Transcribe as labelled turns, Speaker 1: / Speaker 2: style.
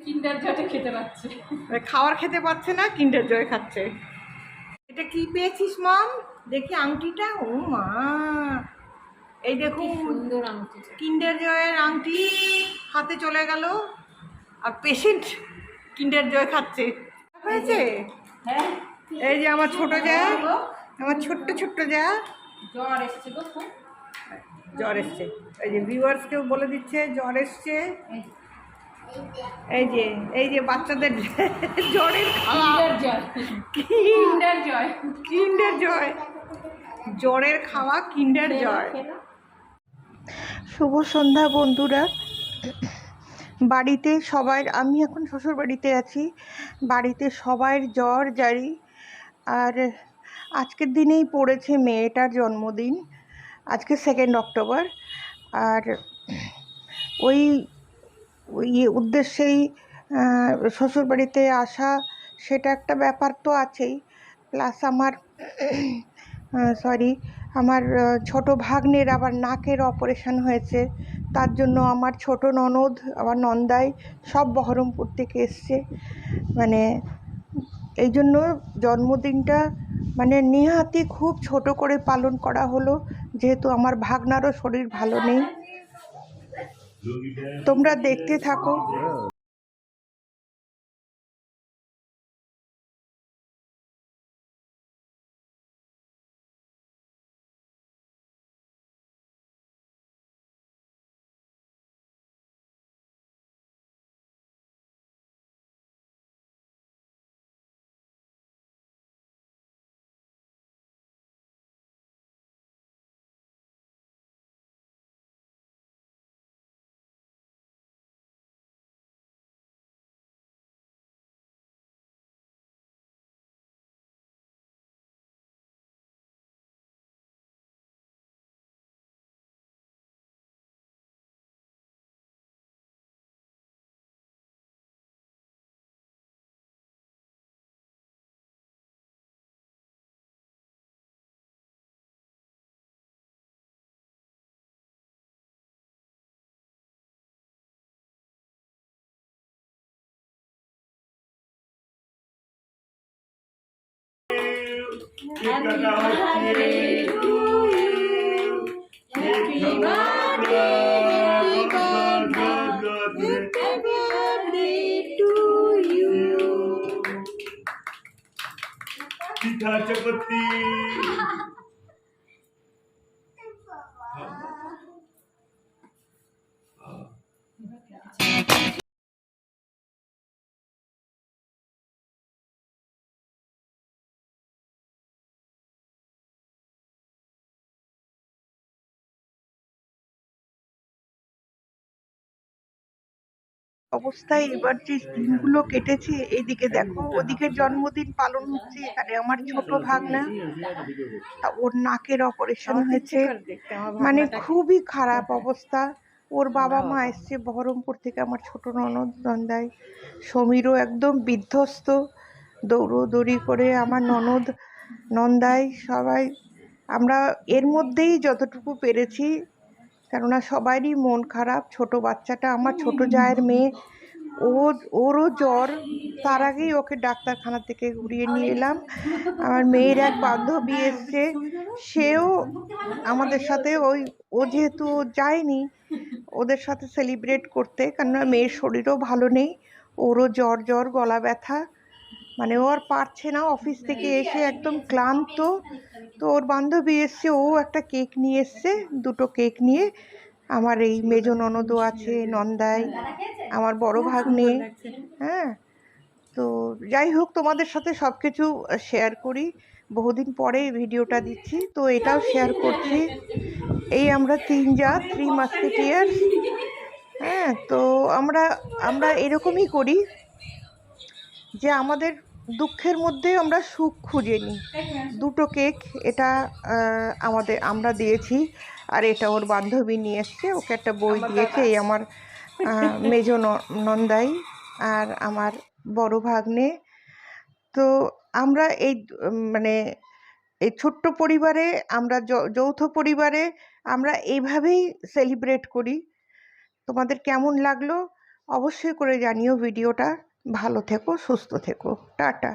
Speaker 1: কিন্ডার জয় খেতে পাচ্ছে,
Speaker 2: খাওয়ার খেতে পাচ্ছে না, কিন্ডার জয় খাচ্ছে। এটা কি পেয়েছিস মম? দেখি আংটিটা। ও মা, এই দেখুন
Speaker 1: সুন্দর আংটি,
Speaker 2: কিন্ডার জয়ের আংটি হাতে চলে গেল, আর পেশেন্ট কিন্ডার জয় খাচ্ছে। হয়েছে?
Speaker 1: হ্যাঁ,
Speaker 2: এই যে আমার ছোট যা, আমার ছোট্ট যা,
Speaker 1: জ্বর এসছে গো,
Speaker 2: জ্বর এসছে। এই যে ভিউয়ার্সকেও বলে দিচ্ছে জ্বর এসছে। এই যে বাচ্চাদের জ্বরের খাওয়া,
Speaker 1: কিন্ডার জয়,
Speaker 2: কিন্ডার জয়, জ্বরের খাওয়া কিন্ডার জয়। শুভ সন্ধ্যা বন্ধুরা। বাড়িতে সবাই, আমি এখন শ্বশুর বাড়িতে আছি, বাড়িতে সবাই জ্বর জারি। আর আজকের দিনেই পড়েছে মেয়েটার জন্মদিন, আজকে 2 অক্টোবর। আর ওই উদ্দেশ্যেই শ্বশুরবাড়িতে আসা, সেটা একটা ব্যাপার তো আছেই। প্লাস আমার আমার ছোট ভাগ্নের আবার নাকের অপারেশন হয়েছে, তার জন্য আমার ছোট ননদ, আমার নন্দাই সব বহরমপুর থেকে এসছে। মানে এই জন্য জন্মদিনটা মানে নেহাতি খুব ছোট করে পালন করা হলো, যেহেতু আমার ভাগনারও শরীর ভালো নেই। তোমরা দেখতে থাকো।
Speaker 1: Happy birthday to you. Happy birthday, happy birthday to you.
Speaker 3: পিঠা চকতি।
Speaker 2: অবস্থায় এবার যে দিনগুলো কেটেছে, এদিকে দেখো ওদিকে জন্মদিন পালন হচ্ছে, এখানে আমার ছোট ভাগনা, ওর নাকের অপারেশন হয়েছে, মানে খুবই খারাপ অবস্থা। ওর বাবা মা এসছে বহরমপুর থেকে, আমার ছোট ননদ নন্দাই, সমীরও একদম বিধ্বস্ত, দৌড়োদৌড়ি করে আমার ননদ নন্দাই সবাই। আমরা এর মধ্যেই যতটুকু পেরেছি, কেননা সবারই মন খারাপ। ছোট বাচ্চাটা আমার ছোট জায়ের মেয়ে, ওরও জ্বর, তার আগেই ওকে ডাক্তারখানা থেকে ঘুরিয়ে নিয়ে এলাম। আমার মেয়ের এক বান্ধবী এসছে, সেও আমাদের সাথে ও যেহেতু যায়নি ওদের সাথে সেলিব্রেট করতে, কেননা মেয়ের শরীরও ভালো নেই, ওরও জ্বর গলা ব্যথা, মানে ও আর পারছে না, অফিস থেকে এসে একদম ক্লান্ত। তো ওর বান্ধবী এসছে, ও একটা কেক নিয়ে এসছে, 2টো কেক নিয়ে। আমার এই মেজ ননদও আছে, নন্দাই, আমার বড় ভাগ্নে। হ্যাঁ, তো যাই হোক, তোমাদের সাথে সব কিছু শেয়ার করি, বহুদিন পরে ভিডিওটা দিচ্ছি, তো এটাও শেয়ার করছি। এই আমরা 3 মাস্কেটিয়ার্স। হ্যাঁ, তো আমরা এরকমই করি যে আমাদের দুঃখের মধ্যে আমরা সুখ খুঁজে নিই। 2টো কেক, এটা আমরা দিয়েছি, আর এটা ওর বান্ধবী নিয়ে এসছে, ওকে একটা বই দিয়েছে। এই আমার মেজ নন্দাই আর আমার বড় ভাগ্নে। তো আমরা এই মানে এই ছোট্ট পরিবারে, আমরা যৌথ পরিবারে আমরা এইভাবেই সেলিব্রেট করি। তোমাদের কেমন লাগলো অবশ্যই করে জানিও ভিডিওটা। ভালো থেকো, সুস্থ থেকো, টাটা।